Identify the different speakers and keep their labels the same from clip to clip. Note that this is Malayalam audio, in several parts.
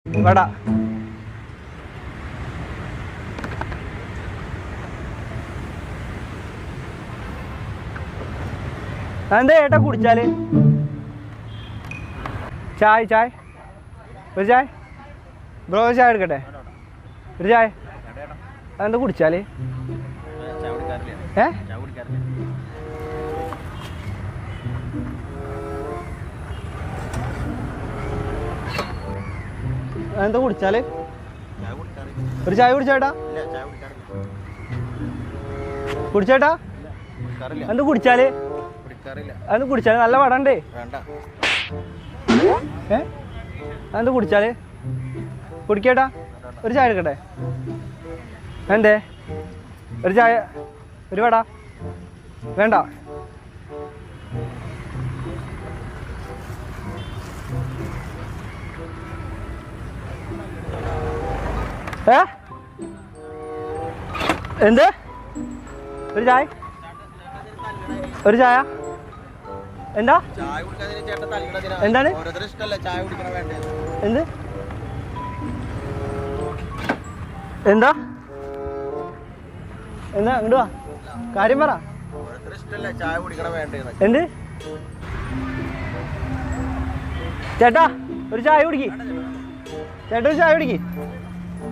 Speaker 1: വട എന്താ ഏട്ടാ കുടിച്ചാല് ചായ ചായ ഒരു ചായ ബ്രോ ചായ എടുക്കട്ടെ ഒരു ചായ അതെന്താ കുടിച്ചാല് എന്താ കുടിച്ചാല് ഒരു ചായ കുടിച്ചേട്ടാ കുടിച്ചേട്ടാ എന്താ കുടിച്ചാല് അതെന്താ കുടിച്ചാല് നല്ല പടണ്ടേ അതെന്താ കുടിച്ചാല് കുടിക്കേട്ടാ ഒരു ചായ എടുക്കട്ടെ എന്തേ ഒരു ചായ ഒരു വട വേണ്ട എന്ത് ഒരു ചായ ഒരു ചായ എന്താ എന്താണ് എന്ത് എന്താ എന്താ ഇങ്ങോട്ട് വാ കാര്യം പറ എന്ത് ചേട്ടാ ഒരു ചായ കുടിക്ക് ചേട്ടാ ഒരു ചായ കുടിക്ക്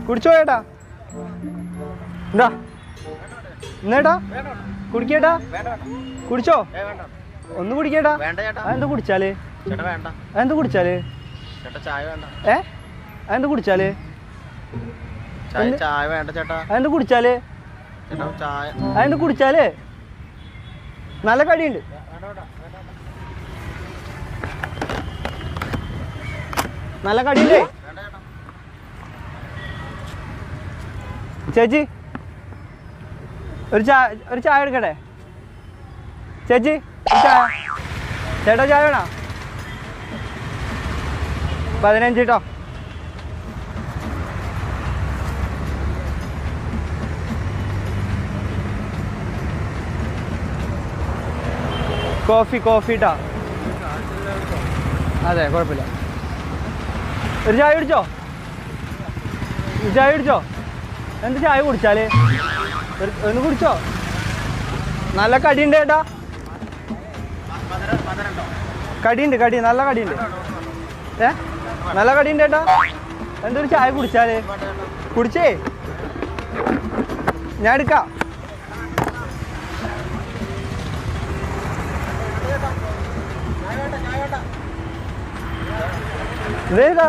Speaker 1: കുടിച്ചോ ചേട്ടാ എന്താ എന്നേട്ടാ കുടിക്കേട്ടാ കുടിച്ചോ ഒന്ന് കുടിക്കേട്ടാ അതെന്താ കുടിച്ചാല് അതെന്താ കുടിച്ചാല് അതെന്താ കുടിച്ചാല് അതെന്താ കുടിച്ചാല് അതെന്താ കുടിച്ചാല് നല്ല കടിയുണ്ട് നല്ല കടിയുണ്ടേ ചേച്ചി ഒരു ചായ എടുക്കട്ടെ ചേച്ചി ചായ ചേട്ടാ ചായ വേണോ 15 കേട്ടോ കോഫി കേട്ടോ അതെ കുഴപ്പമില്ല ഒരു ചായ കുടിച്ചോ ചായ കുടിച്ചോ എന്ത് ചായ കുടിച്ചാല് ഒന്ന് കുടിച്ചോ നല്ല കടിയുണ്ട് ചേട്ടാ കടിയുണ്ട് കടി നല്ല കടിയുണ്ട് നല്ല കടിയുണ്ട് ചേട്ടാ എന്തൊരു ചായ കുടിച്ചാല് കുടിച്ചേ ഞാൻ എടുക്കാം ഇതേതാ